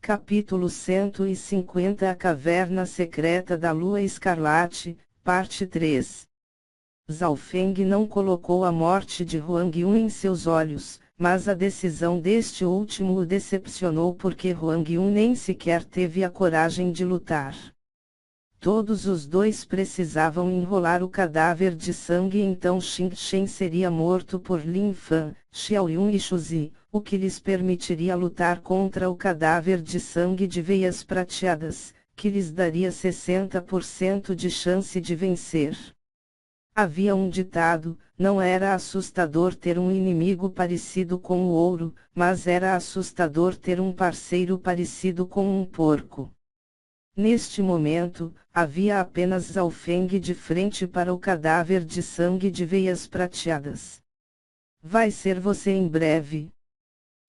Capítulo 150 A Caverna Secreta da Lua Escarlate, Parte 3. Zhao Feng não colocou a morte de Huang Yun em seus olhos, mas a decisão deste último o decepcionou porque Huang Yun nem sequer teve a coragem de lutar. Todos os dois precisavam enrolar o cadáver de sangue, então Xing Shen seria morto por Lin Fan, Xiao Yun e Xu Zi, o que lhes permitiria lutar contra o cadáver de sangue de veias prateadas, que lhes daria 60% de chance de vencer. Havia um ditado: não era assustador ter um inimigo parecido com o ouro, mas era assustador ter um parceiro parecido com um porco. Neste momento, havia apenas Zhao Feng de frente para o cadáver de sangue de veias prateadas. Vai ser você em breve.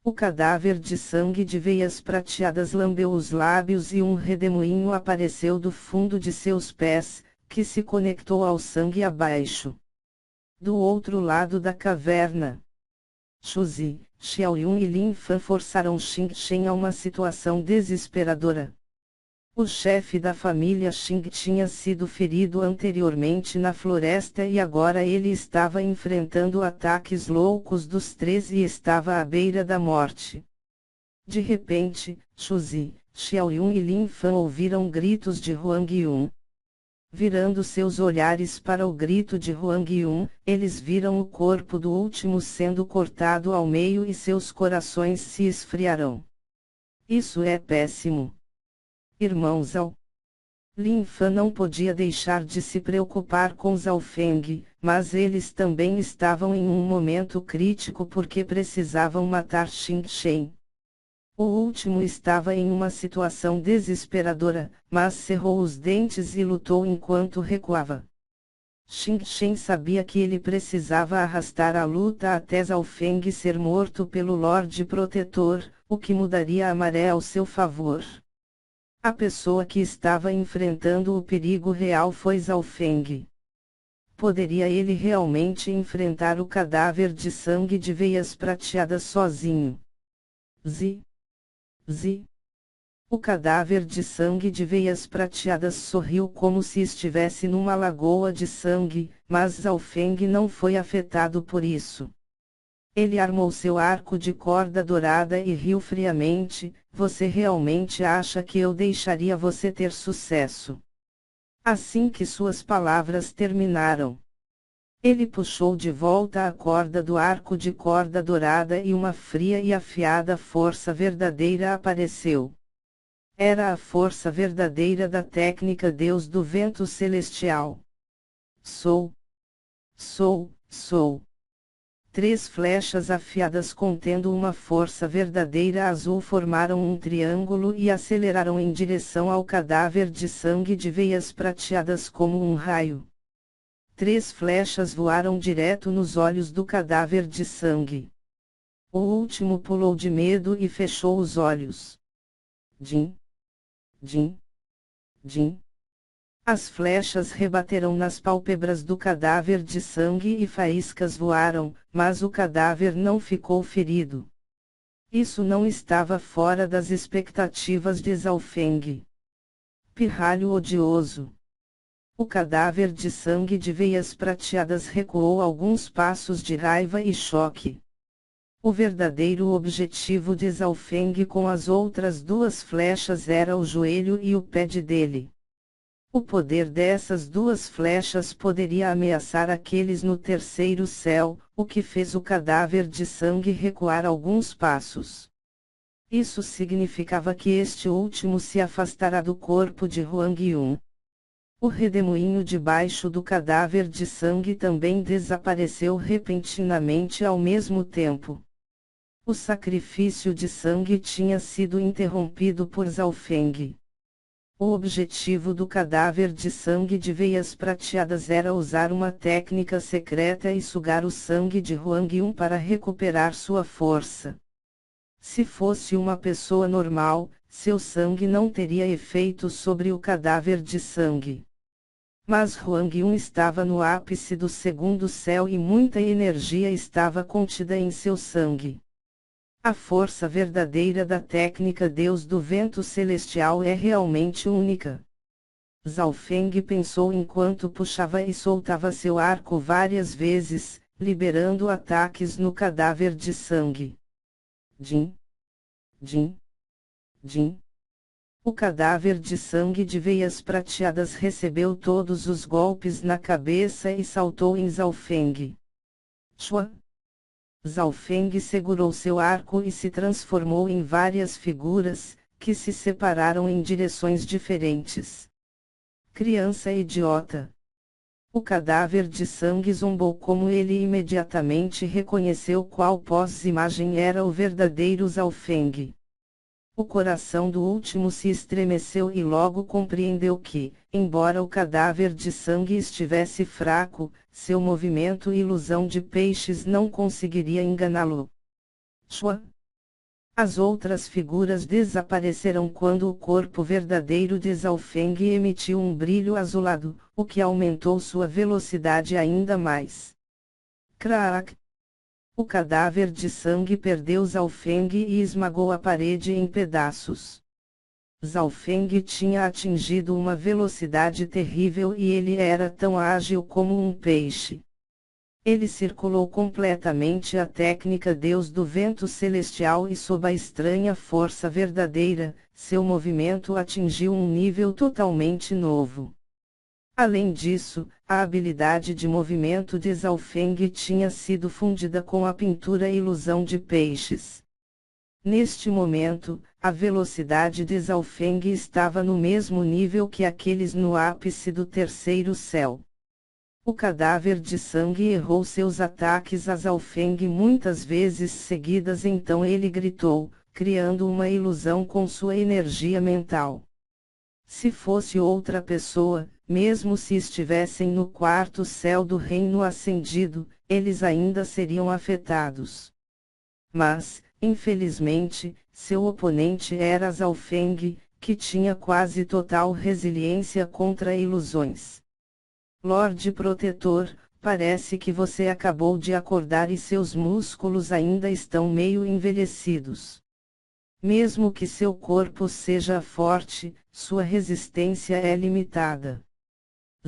O cadáver de sangue de veias prateadas lambeu os lábios e um redemoinho apareceu do fundo de seus pés, que se conectou ao sangue abaixo. Do outro lado da caverna, Xu Zi, Xiao Yun e Lin Fan forçaram Xing Shen a uma situação desesperadora. O chefe da família Xing tinha sido ferido anteriormente na floresta e agora ele estava enfrentando ataques loucos dos três e estava à beira da morte. De repente, Xu Zi, Xiao Yun e Lin Fan ouviram gritos de Huang Yun. Virando seus olhares para o grito de Huang Yun, eles viram o corpo do último sendo cortado ao meio e seus corações se esfriaram. Isso é péssimo. Irmão Zhao. Lin Fan não podia deixar de se preocupar com Zhao Feng, mas eles também estavam em um momento crítico porque precisavam matar Xing Shen. O último estava em uma situação desesperadora, mas cerrou os dentes e lutou enquanto recuava. Xing Shen sabia que ele precisava arrastar a luta até Zhao Feng ser morto pelo Lorde Protetor, o que mudaria a maré ao seu favor. A pessoa que estava enfrentando o perigo real foi Zhao Feng. Poderia ele realmente enfrentar o cadáver de sangue de veias prateadas sozinho? Zi. O cadáver de sangue de veias prateadas sorriu como se estivesse numa lagoa de sangue, mas Zhao Feng não foi afetado por isso. Ele armou seu arco de corda dourada e riu friamente: você realmente acha que eu deixaria você ter sucesso? Assim que suas palavras terminaram, ele puxou de volta a corda do arco de corda dourada e uma fria e afiada força verdadeira apareceu. Era a força verdadeira da técnica Deus do Vento Celestial. Sou. 3 flechas afiadas contendo uma força verdadeira azul formaram um triângulo e aceleraram em direção ao cadáver de sangue de veias prateadas como um raio. 3 flechas voaram direto nos olhos do cadáver de sangue. O último pulou de medo e fechou os olhos. Din. As flechas rebateram nas pálpebras do cadáver de sangue e faíscas voaram, mas o cadáver não ficou ferido. Isso não estava fora das expectativas de Zhao Feng. Pirralho odioso. O cadáver de sangue de veias prateadas recuou alguns passos de raiva e choque. O verdadeiro objetivo de Zhao Feng com as outras 2 flechas era o joelho e o pé dele. O poder dessas 2 flechas poderia ameaçar aqueles no terceiro céu, o que fez o cadáver de sangue recuar alguns passos. Isso significava que este último se afastará do corpo de Huang Yun. O redemoinho debaixo do cadáver de sangue também desapareceu repentinamente ao mesmo tempo. O sacrifício de sangue tinha sido interrompido por Zhao Feng. O objetivo do cadáver de sangue de veias prateadas era usar uma técnica secreta e sugar o sangue de Huang Yun para recuperar sua força. Se fosse uma pessoa normal, seu sangue não teria efeito sobre o cadáver de sangue. Mas Huang Yun estava no ápice do segundo céu e muita energia estava contida em seu sangue. A força verdadeira da técnica Deus do Vento Celestial é realmente única. Zhao Feng pensou enquanto puxava e soltava seu arco várias vezes, liberando ataques no cadáver de sangue. Din. Din. Din. O cadáver de sangue de veias prateadas recebeu todos os golpes na cabeça e saltou em Zhao Feng. Chua. Zhao Feng segurou seu arco e se transformou em várias figuras, que se separaram em direções diferentes. Criança idiota! O cadáver de sangue zombou como ele imediatamente reconheceu qual pós-imagem era o verdadeiro Zhao Feng. O coração do último se estremeceu e logo compreendeu que, embora o cadáver de sangue estivesse fraco, seu movimento e ilusão de peixes não conseguiria enganá-lo. Chua! As outras figuras desapareceram quando o corpo verdadeiro de Zhao Feng emitiu um brilho azulado, o que aumentou sua velocidade ainda mais. Crack! O cadáver de sangue perdeu Zhao Feng e esmagou a parede em pedaços. Zhao Feng tinha atingido uma velocidade terrível e ele era tão ágil como um peixe. Ele circulou completamente a técnica Deus do Vento Celestial e sob a estranha força verdadeira, seu movimento atingiu um nível totalmente novo. Além disso, a habilidade de movimento de Zhao Feng tinha sido fundida com a pintura Ilusão de Peixes. Neste momento, a velocidade de Zhao Feng estava no mesmo nível que aqueles no ápice do terceiro céu. O cadáver de sangue errou seus ataques a Zhao Feng muitas vezes seguidas, então ele gritou, criando uma ilusão com sua energia mental. Se fosse outra pessoa, mesmo se estivessem no quarto céu do reino ascendido, eles ainda seriam afetados. Mas, infelizmente, seu oponente era Zhao Feng, que tinha quase total resiliência contra ilusões. Lorde Protetor, parece que você acabou de acordar e seus músculos ainda estão meio envelhecidos. Mesmo que seu corpo seja forte, sua resistência é limitada.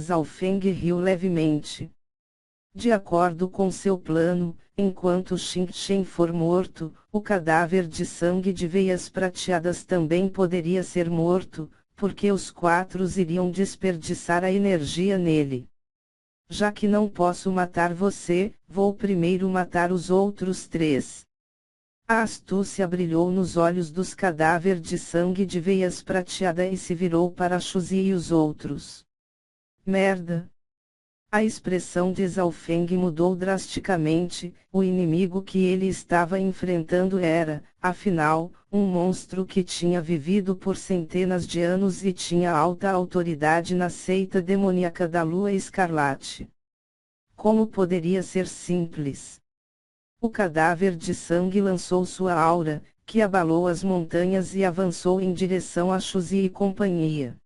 Zhao Feng riu levemente. De acordo com seu plano, enquanto Xing Shen for morto, o cadáver de sangue de veias prateadas também poderia ser morto, porque os quatro iriam desperdiçar a energia nele. Já que não posso matar você, vou primeiro matar os outros três. A astúcia brilhou nos olhos dos cadáver de sangue de veias prateada e se virou para Shuzi e os outros. Merda! A expressão de Zhao Feng mudou drasticamente, o inimigo que ele estava enfrentando era, afinal, um monstro que tinha vivido por centenas de anos e tinha alta autoridade na seita demoníaca da Lua Escarlate. Como poderia ser simples? O cadáver de sangue lançou sua aura, que abalou as montanhas e avançou em direção a Shuzi e companhia.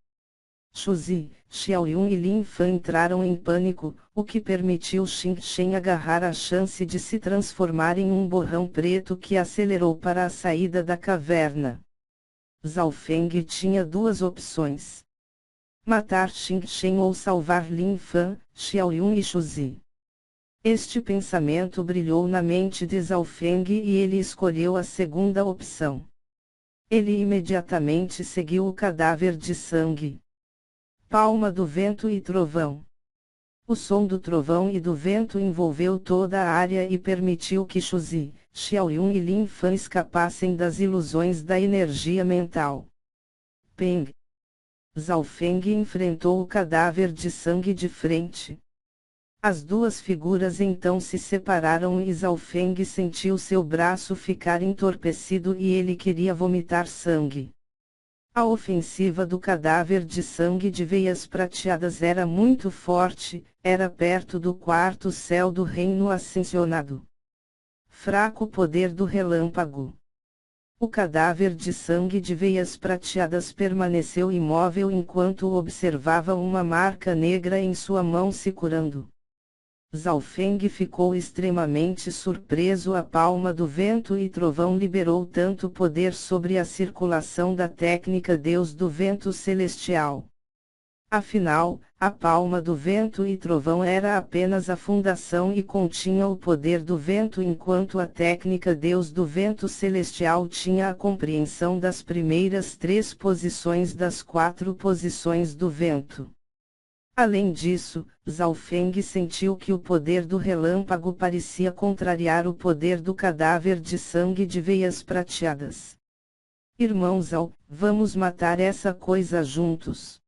Shuzi, Xiaoyun e Lin Fan entraram em pânico, o que permitiu Xing Shen agarrar a chance de se transformar em um borrão preto que acelerou para a saída da caverna. Zhao Feng tinha duas opções: matar Xing Shen ou salvar Lin Fan, Xiaoyun e Shuzi. Este pensamento brilhou na mente de Zhao Feng e ele escolheu a segunda opção. Ele imediatamente seguiu o cadáver de sangue. Palma do vento e trovão. O som do trovão e do vento envolveu toda a área e permitiu que Shuzi, Xiaoyun e Lin Fan escapassem das ilusões da energia mental. Peng. Zhao Feng enfrentou o cadáver de sangue de frente. As duas figuras então se separaram e Zhao Feng sentiu seu braço ficar entorpecido e ele queria vomitar sangue. A ofensiva do cadáver de sangue de veias prateadas era muito forte, era perto do quarto céu do reino ascensionado. Fraco poder do relâmpago. O cadáver de sangue de veias prateadas permaneceu imóvel enquanto observava uma marca negra em sua mão se curando. Zhao Feng ficou extremamente surpreso. A palma do vento e trovão liberou tanto poder sobre a circulação da técnica Deus do Vento Celestial. Afinal, a palma do vento e trovão era apenas a fundação e continha o poder do vento, enquanto a técnica Deus do Vento Celestial tinha a compreensão das primeiras 3 posições das 4 posições do vento. Além disso, Zhao Feng sentiu que o poder do relâmpago parecia contrariar o poder do cadáver de sangue de veias prateadas. Irmão Zhao, vamos matar essa coisa juntos.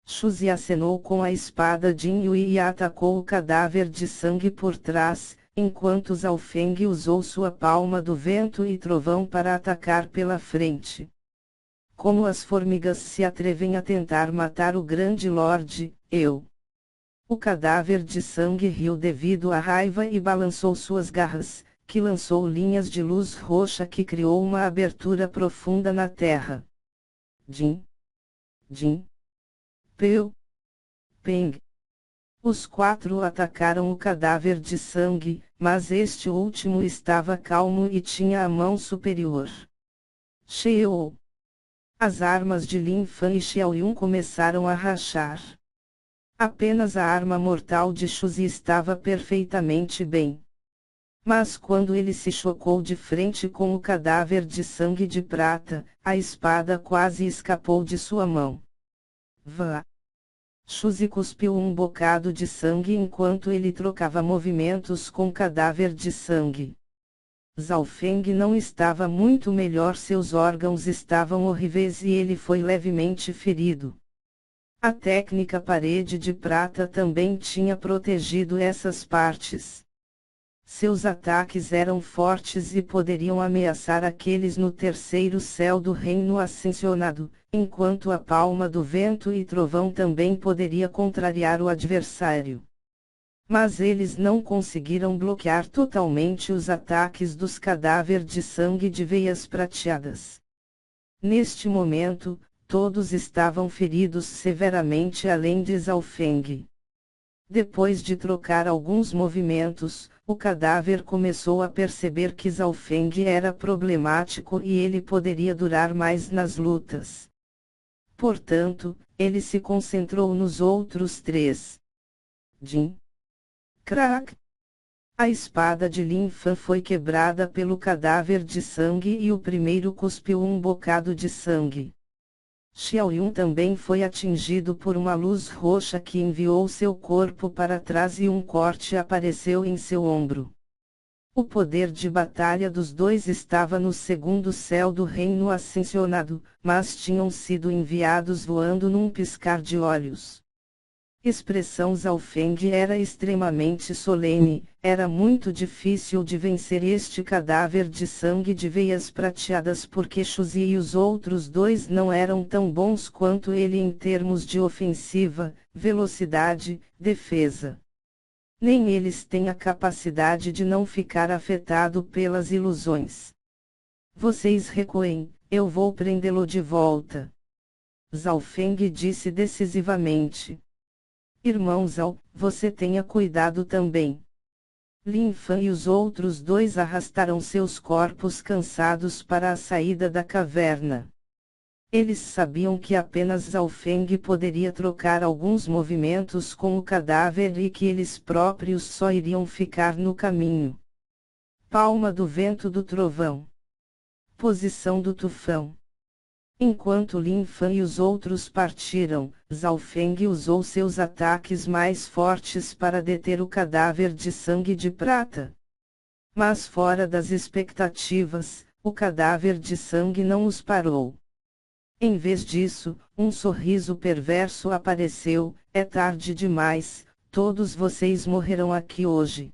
Shuzi acenou com a espada Jin Yui e atacou o cadáver de sangue por trás, enquanto Zhao Feng usou sua palma do vento e trovão para atacar pela frente. Como as formigas se atrevem a tentar matar o grande Lorde, eu. O cadáver de sangue riu devido à raiva e balançou suas garras, que lançou linhas de luz roxa que criou uma abertura profunda na terra. Jin. Jin. Peu. Peng. Os 4 atacaram o cadáver de sangue, mas este último estava calmo e tinha a mão superior. Xiao. As armas de Lin Fan e Xiao Yun começaram a rachar. Apenas a arma mortal de Shuzi estava perfeitamente bem. Mas quando ele se chocou de frente com o cadáver de sangue de prata, a espada quase escapou de sua mão. Vá! Shuzi cuspiu um bocado de sangue enquanto ele trocava movimentos com o cadáver de sangue. Zhao Feng não estava muito melhor, seus órgãos estavam horríveis e ele foi levemente ferido. A técnica parede de prata também tinha protegido essas partes. Seus ataques eram fortes e poderiam ameaçar aqueles no terceiro céu do reino ascensionado, enquanto a palma do vento e trovão também poderia contrariar o adversário. Mas eles não conseguiram bloquear totalmente os ataques dos cadáveres de sangue de veias prateadas. Neste momento, todos estavam feridos severamente além de Zhao Feng. Depois de trocar alguns movimentos, o cadáver começou a perceber que Zhao Feng era problemático e ele poderia durar mais nas lutas. Portanto, ele se concentrou nos outros 3. Jin. Crack! A espada de Lin Fan foi quebrada pelo cadáver de sangue e o primeiro cuspiu um bocado de sangue. Xiao Yun também foi atingido por uma luz roxa que enviou seu corpo para trás e um corte apareceu em seu ombro. O poder de batalha dos dois estava no segundo céu do reino ascensionado, mas tinham sido enviados voando num piscar de olhos. Expressão Zhao Feng era extremamente solene, era muito difícil de vencer este cadáver de sangue de veias prateadas porque Shuzi e os outros 2 não eram tão bons quanto ele em termos de ofensiva, velocidade, defesa. Nem eles têm a capacidade de não ficar afetado pelas ilusões. Vocês recuem, eu vou prendê-lo de volta. Zhao Feng disse decisivamente. Irmão Zhao, você tenha cuidado também. Lin Fan e os outros 2 arrastaram seus corpos cansados para a saída da caverna. Eles sabiam que apenas Zhao Feng poderia trocar alguns movimentos com o cadáver e que eles próprios só iriam ficar no caminho. Palma do vento do trovão. Posição do tufão. Enquanto Lin Fan e os outros partiram, Zhao Feng usou seus ataques mais fortes para deter o cadáver de sangue de prata. Mas fora das expectativas, o cadáver de sangue não os parou. Em vez disso, um sorriso perverso apareceu: é tarde demais, todos vocês morrerão aqui hoje.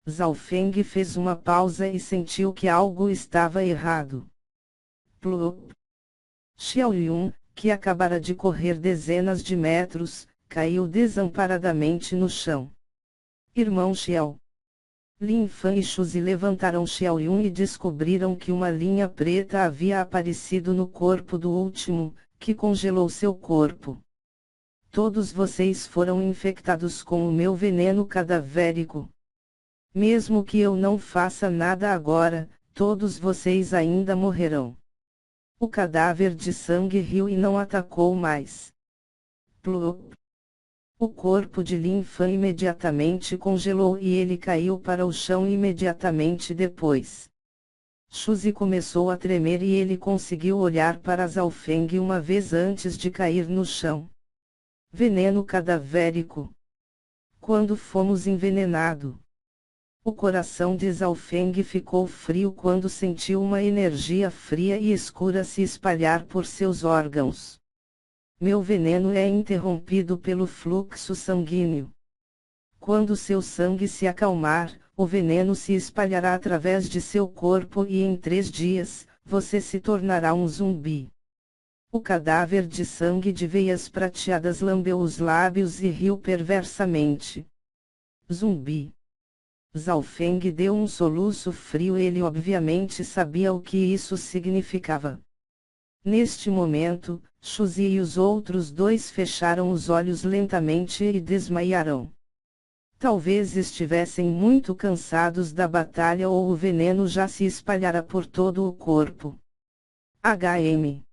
Zhao Feng fez uma pausa e sentiu que algo estava errado. Plop. Xiao Yun, que acabara de correr dezenas de metros, caiu desamparadamente no chão. Irmão Xiao. Lin Fan e Shuzi levantaram Xiao Yun e descobriram que uma linha preta havia aparecido no corpo do último, que congelou seu corpo. todos vocês foram infectados com o meu veneno cadavérico. Mesmo que eu não faça nada agora, todos vocês ainda morrerão. O cadáver de sangue riu e não atacou mais. Plop. O corpo de Lin Fan imediatamente congelou e ele caiu para o chão imediatamente depois. Shuzi começou a tremer e ele conseguiu olhar para Zhao Feng uma vez antes de cair no chão. Veneno cadavérico. Quando fomos envenenados. O coração de Zhao Feng ficou frio quando sentiu uma energia fria e escura se espalhar por seus órgãos. Meu veneno é interrompido pelo fluxo sanguíneo. Quando seu sangue se acalmar, o veneno se espalhará através de seu corpo e em 3 dias, você se tornará um zumbi. O cadáver de sangue de veias prateadas lambeu os lábios e riu perversamente. Zumbi. Zhao Feng deu um soluço frio. Ele obviamente sabia o que isso significava. Neste momento, Shuzi e os outros 2 fecharam os olhos lentamente e desmaiaram. Talvez estivessem muito cansados da batalha ou o veneno já se espalhara por todo o corpo. HM.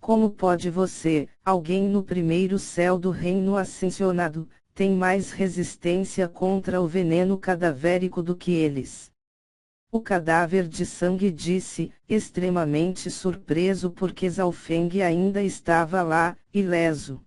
Como pode você, alguém no primeiro céu do reino ascensionado, tem mais resistência contra o veneno cadavérico do que eles? O cadáver de sangue disse, extremamente surpreso porque Zhao Feng ainda estava lá, ileso.